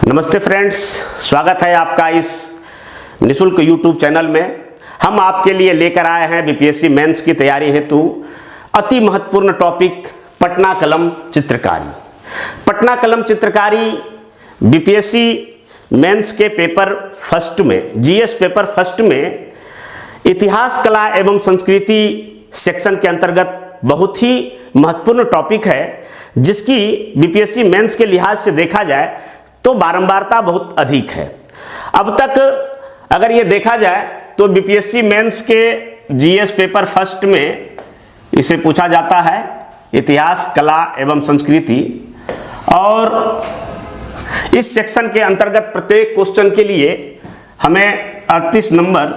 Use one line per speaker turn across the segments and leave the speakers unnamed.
नमस्ते फ्रेंड्स, स्वागत है आपका इस निशुल्क यूट्यूब चैनल में। हम आपके लिए लेकर आए हैं बीपीएससी मेंस की तैयारी हेतु अति महत्वपूर्ण टॉपिक पटना कलम चित्रकारी। पटना कलम चित्रकारी बीपीएससी मेंस के पेपर फर्स्ट में, जीएस पेपर फर्स्ट में इतिहास, कला एवं संस्कृति सेक्शन के अंतर्गत बहुत ही महत्वपूर्ण टॉपिक है, जिसकी बीपीएससी मेंस के लिहाज से देखा जाए तो बारंबारता बहुत अधिक है। अब तक अगर ये देखा जाए तो बीपीएससी मेंस के जीएस पेपर फर्स्ट में इसे पूछा जाता है इतिहास, कला एवं संस्कृति, और इस सेक्शन के अंतर्गत प्रत्येक क्वेश्चन के लिए हमें 38 नंबर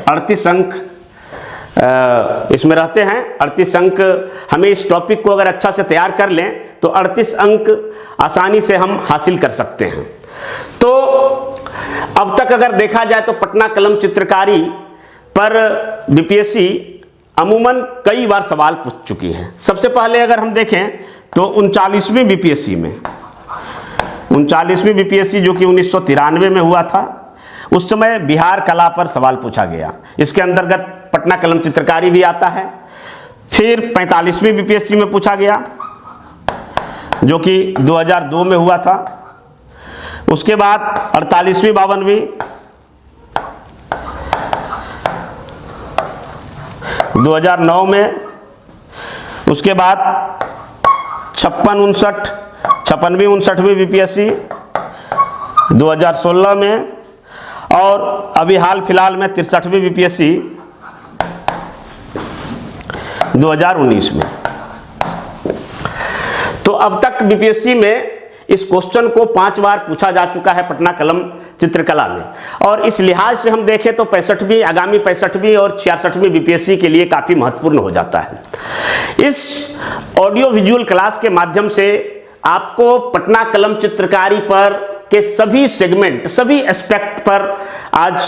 38 अंक इसमें रहते हैं। 38 अंक हमें इस टॉपिक को अगर अच्छा से तैयार कर लें तो 38 अंक आसानी से हम हासिल कर सकते हैं। तो अब तक अगर देखा जाए तो पटना कलम चित्रकारी पर बीपीएससी अमूमन कई बार सवाल पूछ चुकी है। सबसे पहले अगर हम देखें तो 39वीं बीपीएससी जो कि 1993 में हुआ था, उस समय बिहार कला पर सवाल पूछा गया। इसके अंतर्गत पटना कलम चित्रकारी भी आता है। फिर 45वीं बीपीएससी में पूछा गया जो कि 2002 में हुआ था। उसके बाद 48वीं, 52वीं, 2009 में, उसके बाद 56वीं 59वीं बीपीएससी 2016 में, और अभी हाल फिलहाल में 63वीं बीपीएससी 2019 में। तो अब तक बीपीएससी में इस क्वेश्चन को 5 बार पूछा जा चुका है पटना कलम चित्रकला में, और इस लिहाज से हम देखें तो 65वीं, आगामी 65वीं और 66वीं बीपीएससी के लिए काफ़ी महत्वपूर्ण हो जाता है। इस ऑडियो विजुअल क्लास के माध्यम से आपको पटना कलम चित्रकारी पर के सभी सेगमेंट, सभी एस्पेक्ट पर आज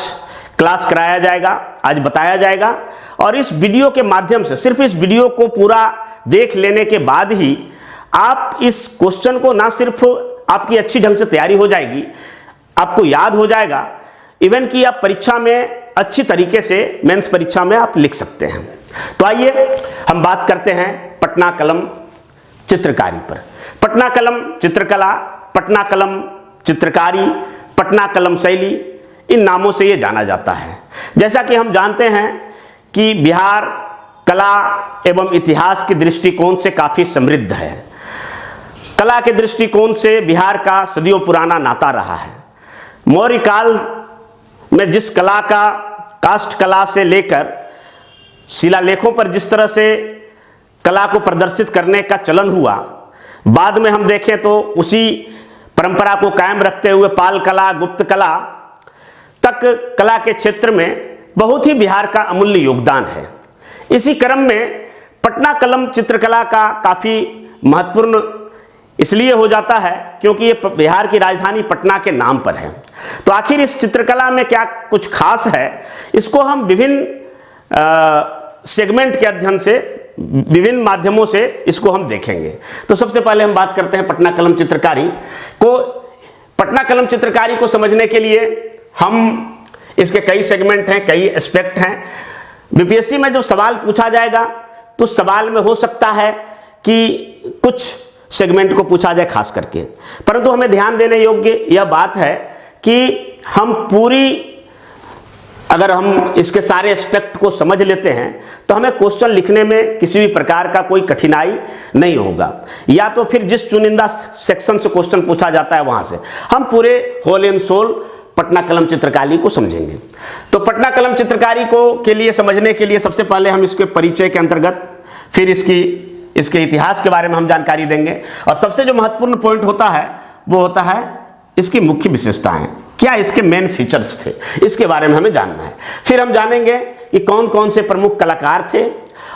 क्लास कराया जाएगा, आज बताया जाएगा। और इस वीडियो के माध्यम से, सिर्फ इस वीडियो को पूरा देख लेने के बाद ही आप इस क्वेश्चन को ना सिर्फ आपकी अच्छी ढंग से तैयारी हो जाएगी, आपको याद हो जाएगा, इवन कि आप परीक्षा में अच्छी तरीके से, मेंस परीक्षा में आप लिख सकते हैं। तो आइए हम बात करते हैं पटना कलम चित्रकारी पर। पटना कलम चित्रकला, पटना कलम चित्रकारी, पटना कलम शैली, इन नामों से ये जाना जाता है। जैसा कि हम जानते हैं कि बिहार कला एवं इतिहास के दृष्टिकोण से काफ़ी समृद्ध है। कला के दृष्टिकोण से बिहार का सदियों पुराना नाता रहा है। मौर्य काल में जिस कला का, काष्ठ कला से लेकर शिलालेखों पर जिस तरह से कला को प्रदर्शित करने का चलन हुआ, बाद में हम देखें तो उसी परंपरा को कायम रखते हुए पाल कला, गुप्त कला तक कला के क्षेत्र में बहुत ही बिहार का अमूल्य योगदान है। इसी क्रम में पटना कलम चित्रकला का काफ़ी महत्वपूर्ण इसलिए हो जाता है क्योंकि ये बिहार की राजधानी पटना के नाम पर है। तो आखिर इस चित्रकला में क्या कुछ खास है, इसको हम विभिन्न सेगमेंट के अध्ययन से, विभिन्न माध्यमों से इसको हम देखेंगे। तो सबसे पहले हम बात करते हैं पटना कलम चित्रकारी को। पटना कलम चित्रकारी को समझने के लिए हम, इसके कई सेगमेंट हैं, कई एस्पेक्ट हैं। बीपीएससी में जो सवाल पूछा जाएगा तो सवाल में हो सकता है कि कुछ सेगमेंट को पूछा जाए खास करके, परंतु हमें ध्यान देने योग्य यह बात है कि हम अगर हम इसके सारे एस्पेक्ट को समझ लेते हैं तो हमें क्वेश्चन लिखने में किसी भी प्रकार का कोई कठिनाई नहीं होगा। या तो फिर जिस चुनिंदा सेक्शन से क्वेश्चन पूछा जाता है वहां से हम पूरे होल एंड सोल पटना कलम चित्रकारी को समझेंगे। तो पटना कलम चित्रकारी को के लिए समझने के लिए सबसे पहले हम इसके परिचय के अंतर्गत, फिर इसके इतिहास के बारे में हम जानकारी देंगे, और सबसे जो महत्वपूर्ण पॉइंट होता है वो होता है इसकी मुख्य विशेषताएं, क्या इसके मेन फीचर्स थे, इसके बारे में हमें जानना है। फिर हम जानेंगे कि कौन कौन से प्रमुख कलाकार थे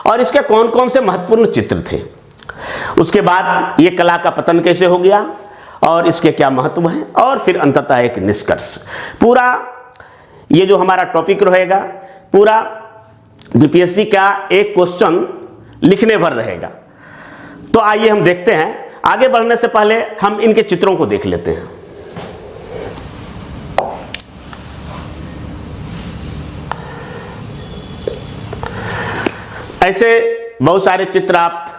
और इसके कौन कौन से महत्वपूर्ण चित्र थे। उसके बाद ये कला का पतन कैसे हो गया और इसके क्या महत्व है, और फिर अंततः एक निष्कर्ष। पूरा ये जो हमारा टॉपिक रहेगा, पूरा बीपीएससी का एक क्वेश्चन लिखने भर रहेगा। तो आइए हम देखते हैं। आगे बढ़ने से पहले हम इनके चित्रों को देख लेते हैं। ऐसे बहुत सारे चित्र आप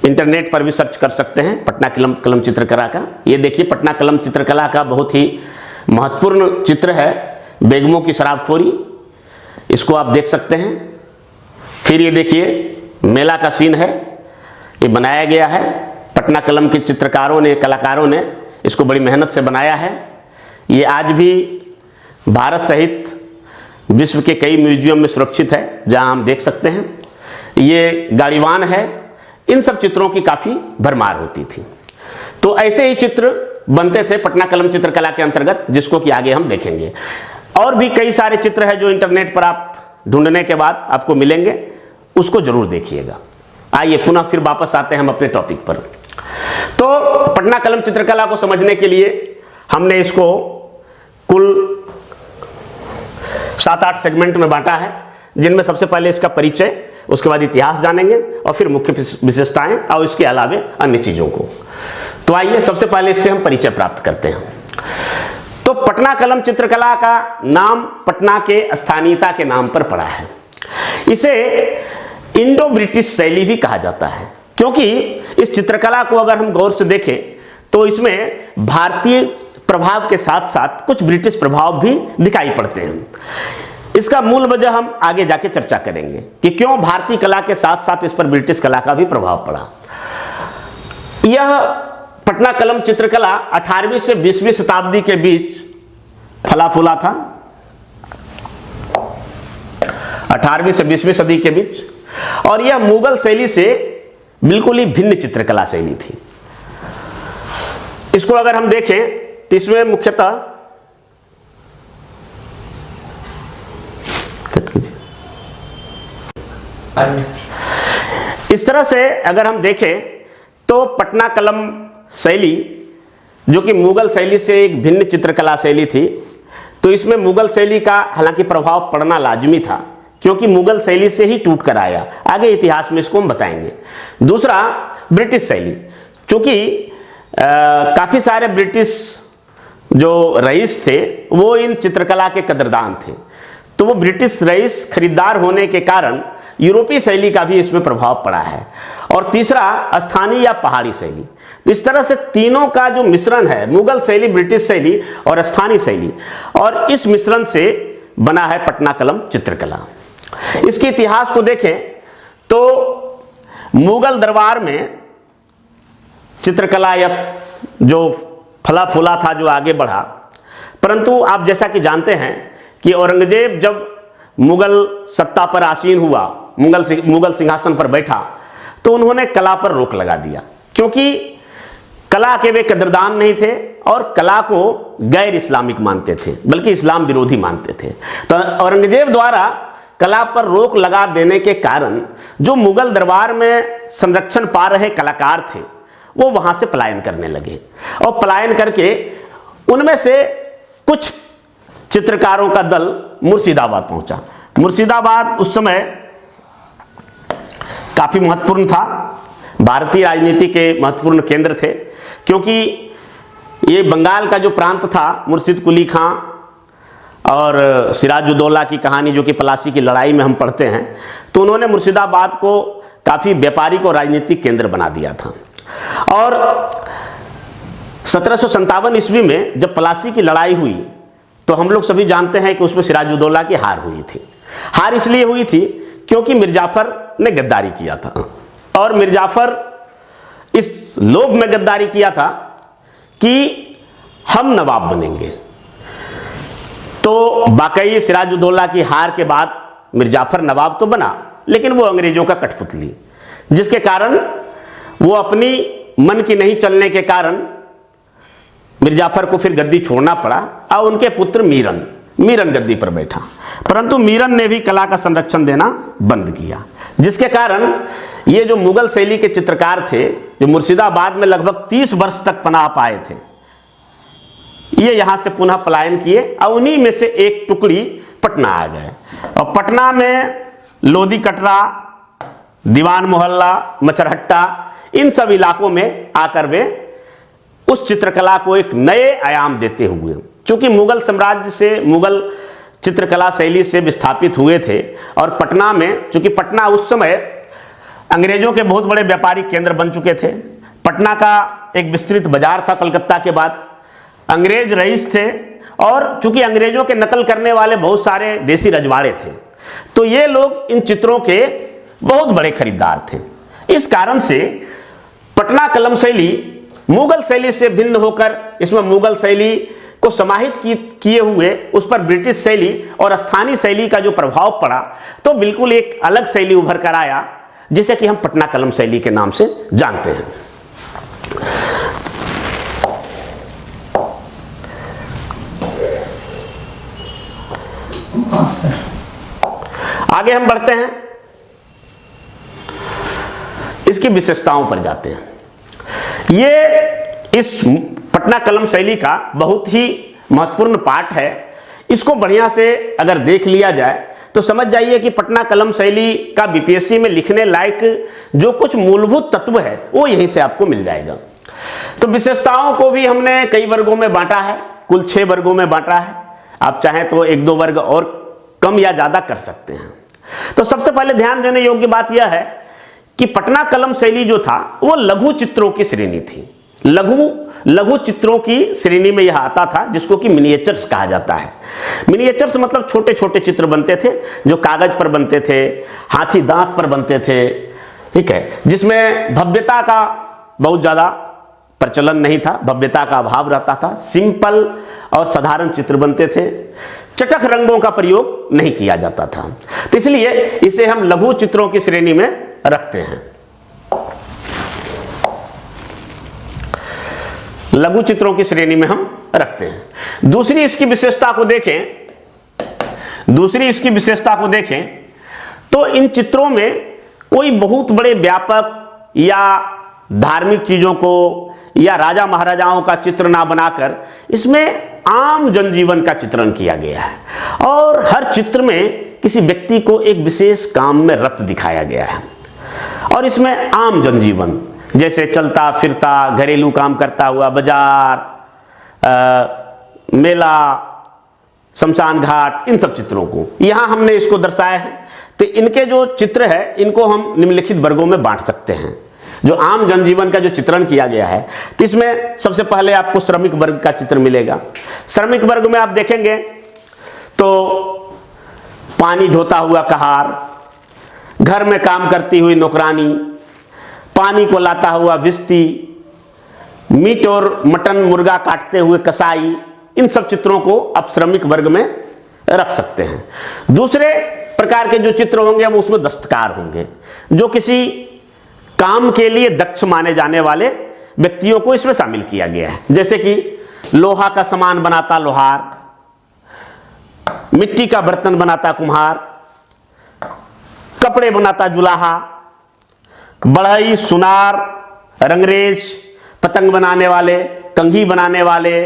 इंटरनेट पर भी सर्च कर सकते हैं पटना कलम चित्रकला का। ये देखिए पटना कलम चित्रकला का बहुत ही महत्वपूर्ण चित्र है, बेगमों की शराबखोरी, इसको आप देख सकते हैं। फिर ये देखिए मेला का सीन है, ये बनाया गया है, पटना कलम के चित्रकारों ने, कलाकारों ने इसको बड़ी मेहनत से बनाया है। ये आज भी भारत सहित विश्व के कई म्यूजियम में सुरक्षित है, जहां हम देख सकते हैं। ये गाड़ीवान है, इन सब चित्रों की काफ़ी भरमार होती थी। तो ऐसे ही चित्र बनते थे पटना कलम चित्रकला के अंतर्गत, जिसको कि आगे हम देखेंगे। और भी कई सारे चित्र हैं जो इंटरनेट पर आप ढूंढने के बाद आपको मिलेंगे, उसको जरूर देखिएगा। आइए पुनः फिर वापस आते हैं हम अपने टॉपिक पर। तो पटना कलम चित्रकला को समझने के लिए हमने इसको कुल 7-8 सेगमेंट में बांटा है, जिनमें सबसे पहले इसका परिचय, उसके बाद इतिहास जानेंगे और फिर मुख्य विशेषताएं और इसके अलावे अन्य चीज़ों को। तो आइए सबसे पहले इससे हम परिचय प्राप्त करते हैं। तो पटना कलम चित्रकला का नाम पटना के स्थानीयता के नाम पर पड़ा है। इसे इंडो ब्रिटिश शैली भी कहा जाता है, क्योंकि इस चित्रकला को अगर हम गौर से देखें तो इसमें भारतीय प्रभाव के साथ साथ कुछ ब्रिटिश प्रभाव भी दिखाई पड़ते हैं। इसका मूल वजह हम आगे जाके चर्चा करेंगे कि क्यों भारतीय कला के साथ साथ इस पर ब्रिटिश कला का भी प्रभाव पड़ा। यह पटना कलम चित्रकला 18वीं से 20वीं शताब्दी के बीच फला फूला था, 18वीं से 20वीं सदी के बीच, और यह मुगल शैली से बिल्कुल ही भिन्न चित्रकला शैली थी। इसको अगर हम देखें तो इसमें मुख्यतः इस तरह से अगर हम देखें तो पटना कलम शैली, जो कि मुगल शैली से एक भिन्न चित्रकला शैली थी, तो इसमें मुगल शैली का हालांकि प्रभाव पड़ना लाजमी था, क्योंकि मुगल शैली से ही टूट कर आया। आगे इतिहास में इसको हम बताएंगे। दूसरा, ब्रिटिश शैली, चूंकि काफ़ी सारे ब्रिटिश जो रईस थे वो इन चित्रकला के कदरदान थे, तो वो ब्रिटिश रईस खरीदार होने के कारण यूरोपीय शैली का भी इसमें प्रभाव पड़ा है। और तीसरा, स्थानीय या पहाड़ी शैली। तो इस तरह से तीनों का जो मिश्रण है, मुगल शैली, ब्रिटिश शैली और स्थानीय शैली, और इस मिश्रण से बना है पटना कलम चित्रकला। इसके इतिहास को देखें तो मुगल दरबार में चित्रकला या जो फला फूला था, जो आगे बढ़ा, परंतु आप जैसा कि जानते हैं कि औरंगजेब जब मुगल सत्ता पर आसीन हुआ, मुगल सिंहासन पर बैठा, तो उन्होंने कला पर रोक लगा दिया, क्योंकि कला के वे कदरदान नहीं थे और कला को गैर इस्लामिक मानते थे, बल्कि इस्लाम विरोधी मानते थे। तो औरंगजेब द्वारा कला पर रोक लगा देने के कारण जो मुगल दरबार में संरक्षण पा रहे कलाकार थे वो वहां से पलायन करने लगे, और पलायन करके उनमें से कुछ चित्रकारों का दल मुर्शिदाबाद पहुंचा। मुर्शिदाबाद उस समय काफी महत्वपूर्ण था, भारतीय राजनीति के महत्वपूर्ण केंद्र थे, क्योंकि ये बंगाल का जो प्रांत था, मुर्शिद कुली खां और सिराजुद्दौला की कहानी जो कि पलासी की लड़ाई में हम पढ़ते हैं, तो उन्होंने मुर्शिदाबाद को काफ़ी व्यापारिक और राजनीतिक केंद्र बना दिया था। और 1757 ईस्वी में जब पलासी की लड़ाई हुई तो हम लोग सभी जानते हैं कि उसमें सिराजुद्दौला की हार हुई थी। हार इसलिए हुई थी क्योंकि मिर्जाफर ने गद्दारी किया था, और मिर्जाफर इस लोभ में गद्दारी किया था कि हम नवाब बनेंगे। तो वाकई सिराजुद्दौला की हार के बाद मिर्जाफर नवाब तो बना, लेकिन वो अंग्रेजों का कठपुतली, जिसके कारण वो अपनी मन की नहीं चलने के कारण मिर्जाफर को फिर गद्दी छोड़ना पड़ा, और उनके पुत्र मीरन गद्दी पर बैठा। परंतु मीरन ने भी कला का संरक्षण देना बंद किया, जिसके कारण ये जो मुगल शैली के चित्रकार थे, जो मुर्शिदाबाद में लगभग 30 वर्ष तक पनाह पाए थे, ये यहाँ से पुनः पलायन किए, और उन्हीं में से एक टुकड़ी पटना आ गए। और पटना में लोधी कटरा, दीवान मोहल्ला, मचरहट्टा, इन सब इलाकों में आकर वे उस चित्रकला को एक नए आयाम देते हुए, चूंकि मुगल साम्राज्य से, मुगल चित्रकला शैली से विस्थापित हुए थे और पटना में, चूंकि पटना उस समय अंग्रेजों के बहुत बड़े व्यापारिक केंद्र बन चुके थे, पटना का एक विस्तृत बाजार था कलकत्ता के बाद, अंग्रेज रईस थे और चूंकि अंग्रेजों के नकल करने वाले बहुत सारे देसी रजवाड़े थे, तो ये लोग इन चित्रों के बहुत बड़े खरीदार थे। इस कारण से पटना कलम शैली मुगल शैली से भिन्न होकर, इसमें मुगल शैली को समाहित किए हुए उस पर ब्रिटिश शैली और स्थानीय शैली का जो प्रभाव पड़ा, तो बिल्कुल एक अलग शैली उभर कर आया, जिसे कि हम पटना कलम शैली के नाम से जानते हैं। आगे हम बढ़ते हैं, इसकी विशेषताओं पर जाते हैं। ये इस पटना कलम शैली का बहुत ही महत्वपूर्ण पार्ट है। इसको बढ़िया से अगर देख लिया जाए तो समझ जाइए कि पटना कलम शैली का बीपीएससी में लिखने लायक जो कुछ मूलभूत तत्व है वो यहीं से आपको मिल जाएगा। तो विशेषताओं को भी हमने कई वर्गों में बांटा है, कुल 6 वर्गों में बांटा है। आप चाहें तो 1-2 वर्ग और कम या ज़्यादा कर सकते हैं। तो सबसे पहले ध्यान देने योग्य बात यह है कि पटना कलम शैली जो था वो लघु चित्रों की श्रेणी थी। लघु चित्रों की श्रेणी में यह आता था, जिसको कि मिनिएचर्स कहा जाता है। मिनिएचर्स मतलब छोटे छोटे चित्र बनते थे जो कागज पर बनते थे, हाथी दांत पर बनते थे, ठीक है, जिसमें भव्यता का बहुत ज़्यादा प्रचलन नहीं था, भव्यता का अभाव रहता था, सिंपल और साधारण चित्र बनते थे, चटख रंगों का प्रयोग नहीं किया जाता था। तो इसलिए इसे हम लघु चित्रों की श्रेणी में रखते हैं। लघु चित्रों की श्रेणी में हम रखते हैं। दूसरी इसकी विशेषता को देखें तो इन चित्रों में कोई बहुत बड़े व्यापक या धार्मिक चीजों को या राजा महाराजाओं का चित्र ना बनाकर इसमें आम जनजीवन का चित्रण किया गया है और हर चित्र में किसी व्यक्ति को एक विशेष काम में रत दिखाया गया है। और इसमें आम जनजीवन जैसे चलता फिरता, घरेलू काम करता हुआ, बाजार, मेला, शमशान घाट, इन सब चित्रों को यहाँ हमने इसको दर्शाया है। तो इनके जो चित्र है इनको हम निम्नलिखित वर्गों में बांट सकते हैं। जो आम जनजीवन का जो चित्रण किया गया है, तो इसमें सबसे पहले आपको श्रमिक वर्ग का चित्र मिलेगा। श्रमिक वर्ग में आप देखेंगे तो पानी ढोता हुआ कहार, घर में काम करती हुई नौकरानी, पानी को लाता हुआ भिश्ती, मीट और मटन मुर्गा काटते हुए कसाई, इन सब चित्रों को आप श्रमिक वर्ग में रख सकते हैं। दूसरे प्रकार के जो चित्र होंगे अब उसमें दस्तकार होंगे, जो किसी काम के लिए दक्ष माने जाने वाले व्यक्तियों को इसमें शामिल किया गया है। जैसे कि लोहा का सामान बनाता लोहार, मिट्टी का बर्तन बनाता कुम्हार, कपड़े बनाता जुलाहा, बढ़ई, सुनार, रंगरेज, पतंग बनाने वाले, कंघी बनाने वाले,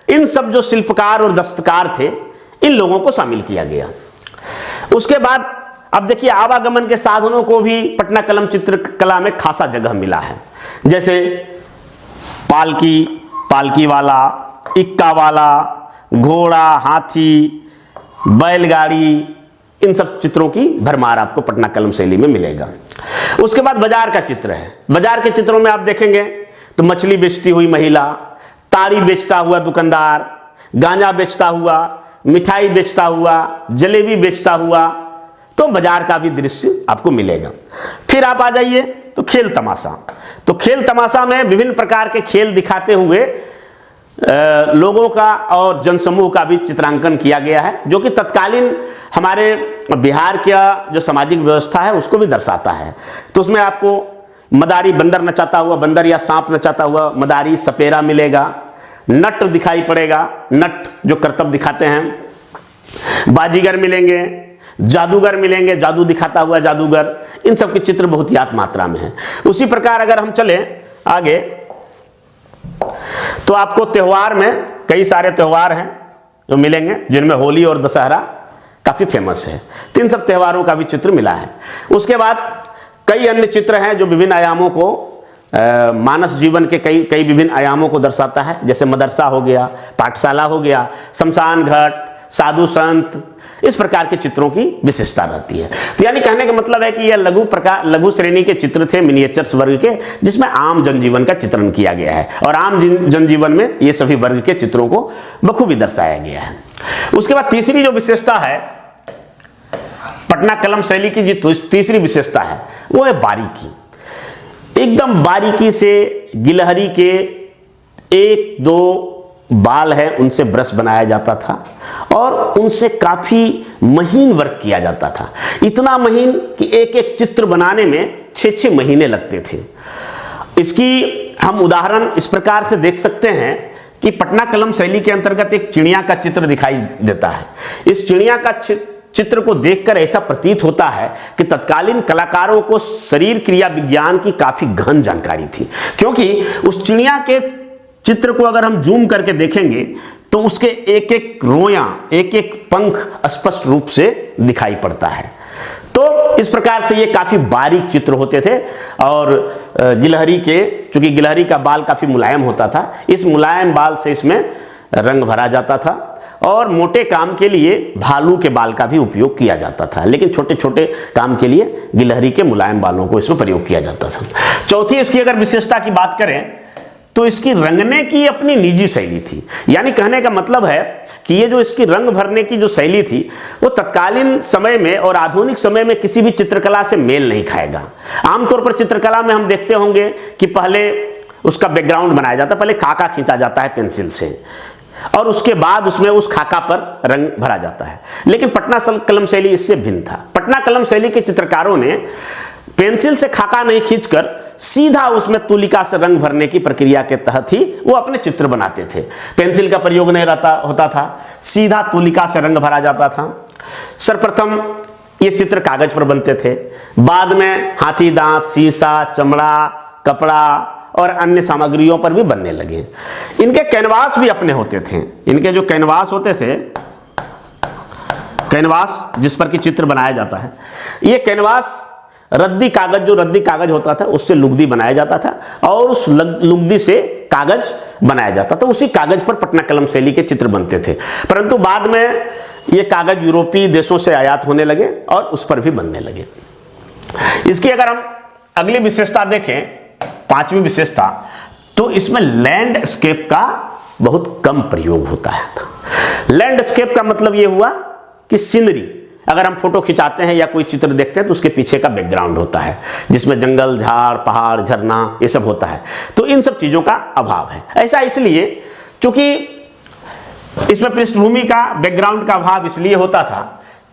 इन सब जो शिल्पकार और दस्तकार थे इन लोगों को शामिल किया गया। उसके बाद अब देखिए आवागमन के साधनों को भी पटना कलम चित्रकला में खासा जगह मिला है। जैसे पालकी, पालकी वाला, इक्का वाला, घोड़ा, हाथी, बैलगाड़ी, इन सब चित्रों की भरमार आपको पटना कलम शैली में मिलेगा। उसके बाद बाजार का चित्र है। बाजार के चित्रों में आप देखेंगे तो मछली बेचती हुई महिला, ताड़ी बेचता हुआ दुकानदार, गांजा बेचता हुआ, मिठाई बेचता हुआ, जलेबी बेचता हुआ, तो बाजार का भी दृश्य आपको मिलेगा। फिर आप आ जाइए तो खेल तमाशा। तो खेल तमाशा में विभिन्न प्रकार के खेल दिखाते हुए लोगों का और जनसमूह का भी चित्रांकन किया गया है, जो कि तत्कालीन हमारे बिहार का जो सामाजिक व्यवस्था है उसको भी दर्शाता है। तो उसमें आपको मदारी बंदर नचाता हुआ बंदर या सांप नचाता हुआ मदारी सपेरा मिलेगा, नट दिखाई पड़ेगा, नट जो करतब दिखाते हैं, बाजीगर मिलेंगे, जादूगर मिलेंगे, जादू दिखाता हुआ जादूगर, इन सब के चित्र बहुत यात मात्रा में है। उसी प्रकार अगर हम चले आगे तो आपको त्योहार में कई सारे त्योहार हैं जो मिलेंगे, जिनमें होली और दशहरा काफी फेमस है। तो इन सब त्योहारों का भी चित्र मिला है। उसके बाद कई अन्य चित्र हैं जो विभिन्न आयामों को मानस जीवन के कई विभिन्न आयामों को दर्शाता है। जैसे मदरसा हो गया, पाठशाला हो गया, शमशान घाट, साधु संत, इस प्रकार के चित्रों की विशेषता रहती है। तो यानी कहने का मतलब है कि यह लघु श्रेणी के चित्र थे, मिनिएचर्स वर्ग के, जिसमें आम जनजीवन का चित्रण किया गया है और आम जनजीवन में ये सभी वर्ग के चित्रों को बखूबी दर्शाया गया है। उसके बाद तीसरी जो विशेषता है पटना कलम शैली की, जो तीसरी विशेषता है वो है बारीकी। एकदम बारीकी से गिलहरी के एक दो बाल है उनसे ब्रश बनाया जाता था और उनसे काफी महीन वर्क किया जाता था, इतना महीन कि एक एक चित्र बनाने में 6-6 महीने लगते थे। इसकी हम उदाहरण इस प्रकार से देख सकते हैं कि पटना कलम शैली के अंतर्गत एक चिड़िया का चित्र दिखाई देता है। इस चिड़िया का चित्र को देखकर ऐसा प्रतीत होता है कि तत्कालीन कलाकारों को शरीर क्रिया विज्ञान की काफी गहन जानकारी थी, क्योंकि उस चिड़िया के चित्र को अगर हम जूम करके देखेंगे तो उसके एक एक रोयां, एक एक पंख स्पष्ट रूप से दिखाई पड़ता है। तो इस प्रकार से ये काफी बारीक चित्र होते थे और गिलहरी के, चूंकि गिलहरी का बाल काफी मुलायम होता था, इस मुलायम बाल से इसमें रंग भरा जाता था और मोटे काम के लिए भालू के बाल का भी उपयोग किया जाता था, लेकिन छोटे छोटे काम के लिए गिलहरी के मुलायम बालों को इसमें प्रयोग किया जाता था। चौथी इसकी अगर विशेषता की बात करें तो इसकी रंगने की अपनी निजी शैली थी। यानी कहने का मतलब है कि ये जो इसकी रंग भरने की जो शैली थी वो तत्कालीन समय में और आधुनिक समय में किसी भी चित्रकला से मेल नहीं खाएगा। आमतौर पर चित्रकला में हम देखते होंगे कि पहले उसका बैकग्राउंड बनाया जाता है, पहले खाका खींचा जाता है पेंसिल से और उसके बाद उसमें उस खाका पर रंग भरा जाता है। लेकिन पटना कलम शैली इससे भिन्न था। पटना कलम शैली के चित्रकारों ने पेंसिल से खाका नहीं खींचकर सीधा उसमें तुलिका से रंग भरने की प्रक्रिया के तहत ही वो अपने चित्र बनाते थे। पेंसिल का प्रयोग नहीं होता था, सीधा तुलिका से रंग भरा जाता था। सर्वप्रथम ये चित्र कागज पर बनते थे, बाद में हाथी दांत, शीशा, चमड़ा, कपड़ा और अन्य सामग्रियों पर भी बनने लगे। इनके कैनवास भी अपने होते थे। इनके जो कैनवास होते थे, कैनवास जिस पर कि चित्र बनाया जाता है, ये कैनवास रद्दी कागज, जो रद्दी कागज होता था उससे लुगदी बनाया जाता था और उस लुगदी से कागज बनाया जाता था। उसी कागज पर पटना कलम शैली के चित्र बनते थे, परंतु बाद में ये कागज यूरोपीय देशों से आयात होने लगे और उस पर भी बनने लगे। इसकी अगर हम अगली विशेषता देखें, पांचवी विशेषता, तो इसमें लैंडस्केप का बहुत कम प्रयोग होता है। लैंडस्केप का मतलब यह हुआ कि सीनरी, अगर हम फोटो खिंचाते हैं या कोई चित्र देखते हैं तो उसके पीछे का बैकग्राउंड होता है जिसमें जंगल, झाड़, पहाड़, झरना ये सब होता है। तो इन सब चीजों का अभाव है। ऐसा इसलिए क्योंकि इसमें पृष्ठभूमि का, बैकग्राउंड का अभाव इसलिए होता था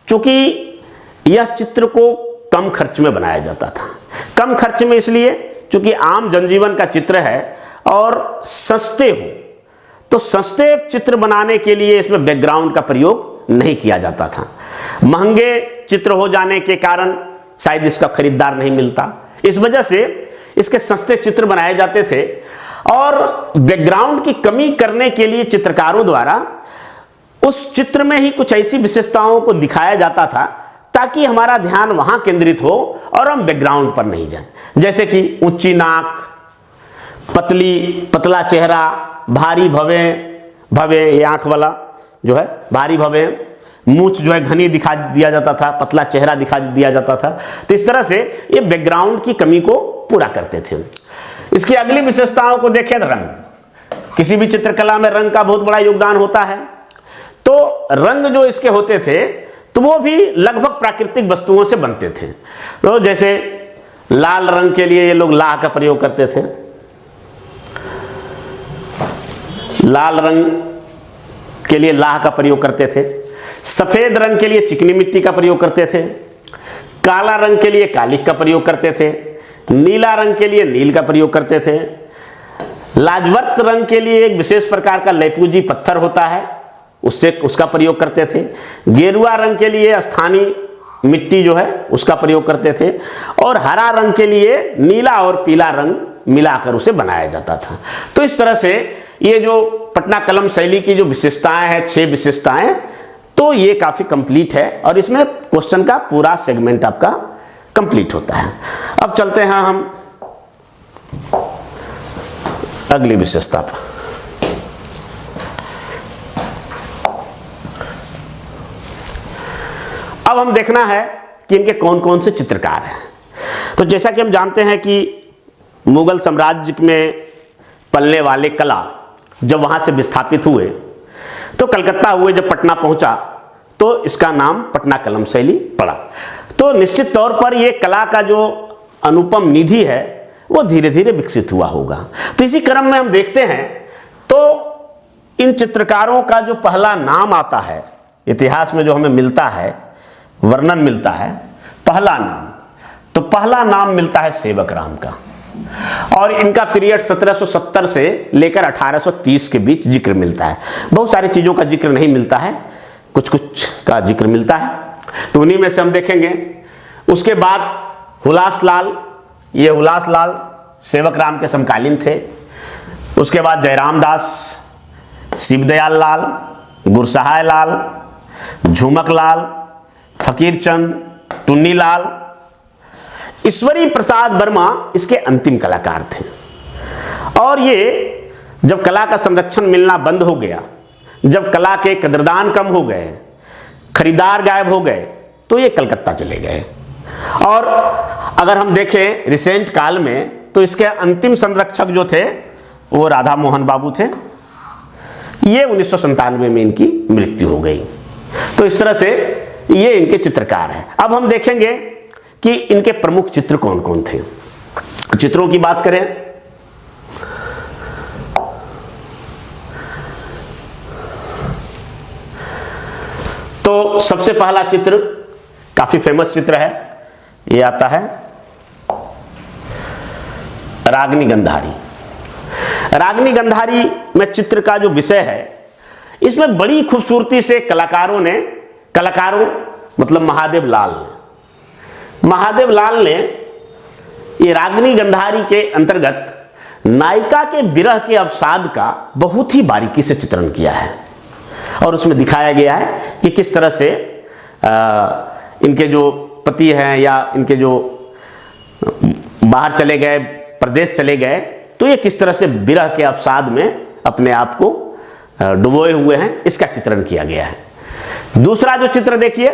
क्योंकि यह चित्र को कम खर्च में बनाया जाता था। कम खर्च में इसलिए क्योंकि आम जनजीवन का चित्र है और सस्ते हो, तो सस्ते चित्र बनाने के लिए इसमें बैकग्राउंड का प्रयोग नहीं किया जाता था। महंगे चित्र हो जाने के कारण शायद इसका खरीदार नहीं मिलता, इस वजह से इसके सस्ते चित्र बनाए जाते थे और बैकग्राउंड की कमी करने के लिए चित्रकारों द्वारा उस चित्र में ही कुछ ऐसी विशेषताओं को दिखाया जाता था ताकि हमारा ध्यान वहां केंद्रित हो और हम बैकग्राउंड पर नहीं जाएं। जैसे कि ऊंची नाक, पतला चेहरा, भारी भवे ये आंख वाला जो है भारी भवे, मूंछ जो है घनी दिखा दिया जाता था, पतला चेहरा दिखा दिया जाता था। तो इस तरह से ये बैकग्राउंड की कमी को पूरा करते थे। इसकी अगली विशेषताओं को देखें तो रंग, किसी भी चित्रकला में रंग का बहुत बड़ा योगदान होता है। तो रंग जो इसके होते थे तो वो भी लगभग प्राकृतिक वस्तुओं से बनते थे। तो जैसे लाल रंग के लिए ये लोग लाह का प्रयोग करते थे, लाल रंग के लिए लाह का प्रयोग करते थे। सफेद रंग के लिए चिकनी मिट्टी का प्रयोग करते थे। काला रंग के लिए कालिक का प्रयोग करते थे। नीला रंग के लिए नील का प्रयोग करते थे। लाजवंत रंग के लिए एक विशेष प्रकार का लेपूजी पत्थर होता है, उसका प्रयोग करते थे। गेरुआ रंग के लिए स्थानीय मिट्टी जो है उसका प्रयोग करते थे और हरा रंग के लिए नीला और पीला रंग मिलाकर उसे बनाया जाता था। तो इस तरह से ये जो पटना कलम शैली की जो विशेषताएं हैं, 6 विशेषताएं, तो ये काफी कंप्लीट है और इसमें क्वेश्चन का पूरा सेगमेंट आपका कंप्लीट होता है। अब चलते हैं हम अगली विशेषता पर। हम देखना है कि इनके कौन कौन से चित्रकार हैं। तो जैसा कि हम जानते हैं कि मुगल साम्राज्य में पलने वाले कला जब वहाँ से विस्थापित हुए तो कलकत्ता हुए, जब पटना पहुँचा तो इसका नाम पटना कलम शैली पड़ा। तो निश्चित तौर पर ये कला का जो अनुपम निधि है वो धीरे धीरे विकसित हुआ होगा। तो इसी क्रम में हम देखते हैं तो इन चित्रकारों का जो पहला नाम आता है इतिहास में, जो हमें मिलता है, वर्णन मिलता है, पहला नाम, तो पहला नाम मिलता है सेवक राम का। और इनका पीरियड 1770 से लेकर 1830 के बीच जिक्र मिलता है। बहुत सारी चीज़ों का जिक्र नहीं मिलता है, कुछ कुछ का जिक्र मिलता है, तो उन्हीं में से हम देखेंगे। उसके बाद हुलासलाल, ये हुलासलाल सेवक राम के समकालीन थे। उसके बाद जयराम दास, शिवदयाल लाल, गुरसहाय लाल, झुमक लाल, फकीर चंद, टुन्नी लाल, ईश्वरी प्रसाद वर्मा इसके अंतिम कलाकार थे। और ये जब कला का संरक्षण मिलना बंद हो गया, जब कला के कदरदान कम हो गए, खरीदार गायब हो गए, तो ये कलकत्ता चले गए। और अगर हम देखें रिसेंट काल में तो इसके अंतिम संरक्षक जो थे वो राधा मोहन बाबू थे। ये 1997 में इनकी मृत्यु हो गई। तो इस तरह से ये इनके चित्रकार हैं। अब हम देखेंगे कि इनके प्रमुख चित्र कौन कौन थे। चित्रों की बात करें तो सबसे पहला चित्र काफी फेमस चित्र है, ये आता है रागनी गंधारी। रागनी गंधारी में चित्र का जो विषय है, इसमें बड़ी खूबसूरती से कलाकारों मतलब महादेव लाल ने ये रागनी गंधारी के अंतर्गत नायिका के विरह के अवसाद का बहुत ही बारीकी से चित्रण किया है। और उसमें दिखाया गया है कि किस तरह से इनके जो पति हैं या इनके जो बाहर चले गए, प्रदेश चले गए, तो ये किस तरह से विरह के अवसाद में अपने आप को डुबोए हुए हैं, इसका चित्रण किया गया है। दूसरा जो चित्र देखिए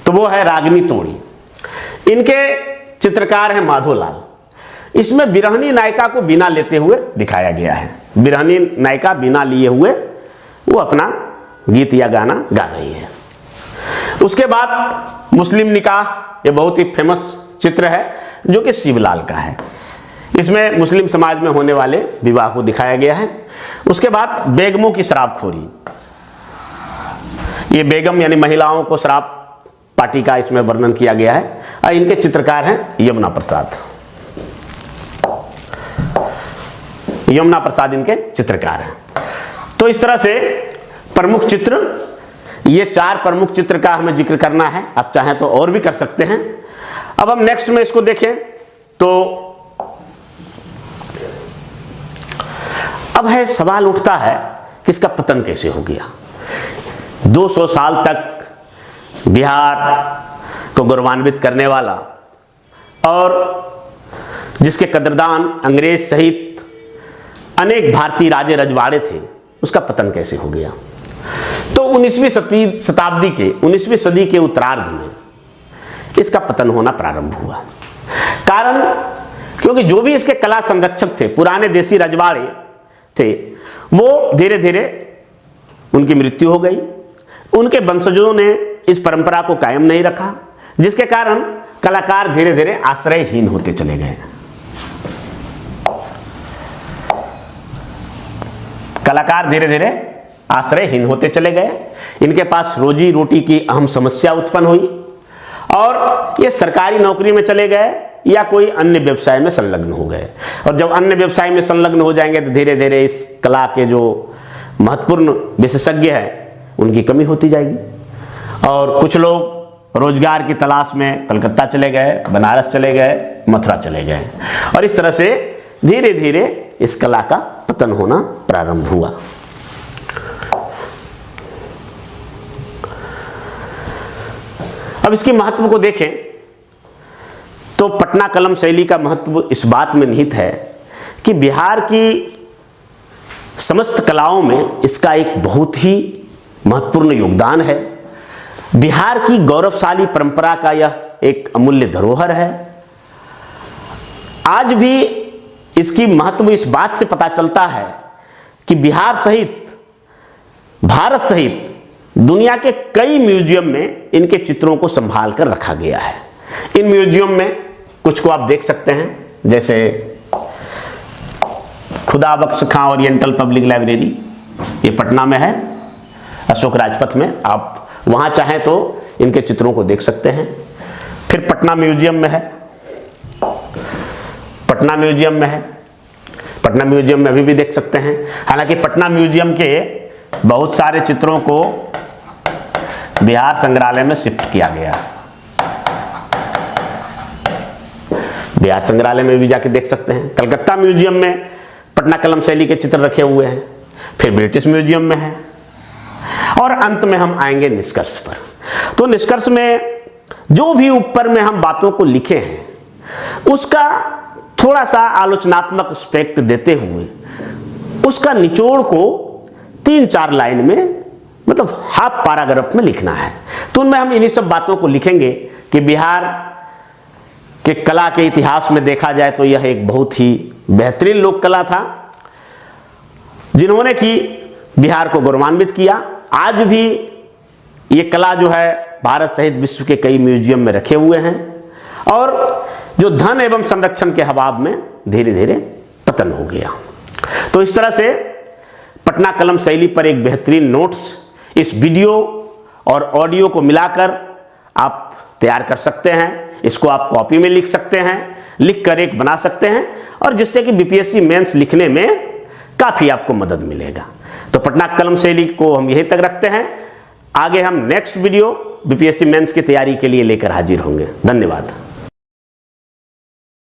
तो वो है रागनी तोड़ी। इनके चित्रकार हैं माधोलाल। इसमें बिरहनी नायिका को बिना लेते हुए दिखाया गया है। बिरहनी नायिका बिना लिए हुए वो अपना गीत या गाना गा रही है। उसके बाद मुस्लिम निकाह, ये बहुत ही फेमस चित्र है जो कि शिवलाल का है। इसमें मुस्लिम समाज में होने वाले विवाह को दिखाया गया है। उसके बाद बेगमों की शराबखोरी, ये बेगम यानी महिलाओं को शराब पार्टी का इसमें वर्णन किया गया है। और इनके चित्रकार हैं यमुना प्रसाद इनके चित्रकार हैं। तो इस तरह से प्रमुख चित्र, ये 4 प्रमुख चित्र का हमें जिक्र करना है। आप चाहें तो और भी कर सकते हैं। अब हम नेक्स्ट में इसको देखें तो अब है सवाल उठता है कि इसका पतन कैसे हो गया। 200 साल तक बिहार को गौरवान्वित करने वाला और जिसके कदरदान अंग्रेज सहित अनेक भारतीय राजे रजवाड़े थे, उसका पतन कैसे हो गया। तो 19वीं सदी के उत्तरार्ध में इसका पतन होना प्रारंभ हुआ। कारण क्योंकि जो भी इसके कला संरक्षक थे, पुराने देसी रजवाड़े थे, वो धीरे धीरे उनकी मृत्यु हो गई। उनके वंशजों ने इस परंपरा को कायम नहीं रखा, जिसके कारण कलाकार धीरे धीरे आश्रयहीन होते चले गए। कलाकार धीरे धीरे आश्रयहीन होते चले गए। इनके पास रोजी रोटी की अहम समस्या उत्पन्न हुई और ये सरकारी नौकरी में चले गए या कोई अन्य व्यवसाय में संलग्न हो गए। और जब अन्य व्यवसाय में संलग्न हो जाएंगे तो धीरे धीरे इस कला के जो महत्वपूर्ण विशेषज्ञ हैं उनकी कमी होती जाएगी। और कुछ लोग रोजगार की तलाश में कलकत्ता चले गए, बनारस चले गए, मथुरा चले गए। और इस तरह से धीरे धीरे इस कला का पतन होना प्रारंभ हुआ। अब इसके महत्व को देखें तो पटना कलम शैली का महत्व इस बात में निहित है कि बिहार की समस्त कलाओं में इसका एक बहुत ही महत्वपूर्ण योगदान है। बिहार की गौरवशाली परंपरा का यह एक अमूल्य धरोहर है। आज भी इसकी महत्व इस बात से पता चलता है कि बिहार सहित, भारत सहित दुनिया के कई म्यूजियम में इनके चित्रों को संभाल कर रखा गया है। इन म्यूजियम में कुछ को आप देख सकते हैं, जैसे खुदा बख्श खां ओरिएंटल पब्लिक लाइब्रेरी, ये पटना में है, अशोक राजपथ में। आप वहाँ चाहें तो इनके चित्रों को देख सकते हैं। फिर पटना म्यूजियम में है, पटना म्यूजियम में है, पटना म्यूजियम में अभी भी देख सकते हैं। हालांकि पटना म्यूजियम के बहुत सारे चित्रों को बिहार संग्रहालय में शिफ्ट किया गया, बिहार संग्रहालय में भी जाके देख सकते हैं। कलकत्ता म्यूजियम में पटना कलम शैली के चित्र रखे हुए हैं। फिर ब्रिटिश म्यूजियम में है। और अंत में हम आएंगे निष्कर्ष पर। तो निष्कर्ष में जो भी ऊपर में हम बातों को लिखे हैं उसका थोड़ा सा आलोचनात्मक एस्पेक्ट देते हुए उसका निचोड़ को 3-4 लाइन में, मतलब हाफ पैराग्राफ में लिखना है। तो उनमें हम इन्हीं सब बातों को लिखेंगे कि बिहार के कला के इतिहास में देखा जाए तो यह एक बहुत ही बेहतरीन लोक कला था, जिन्होंने कि बिहार को गौरवान्वित किया। आज भी ये कला जो है भारत सहित विश्व के कई म्यूजियम में रखे हुए हैं और जो धन एवं संरक्षण के अभाव में धीरे धीरे पतन हो गया। तो इस तरह से पटना कलम शैली पर एक बेहतरीन नोट्स इस वीडियो और ऑडियो को मिलाकर आप तैयार कर सकते हैं। इसको आप कॉपी में लिख सकते हैं, लिख कर एक बना सकते हैं, और जिससे कि बीपीएससी मेंस लिखने में काफ़ी आपको मदद मिलेगा। तो पटना कलम शैली को हम यहीं तक रखते हैं। आगे हम नेक्स्ट वीडियो बीपीएससी मेंस की तैयारी के लिए लेकर हाजिर होंगे। धन्यवाद।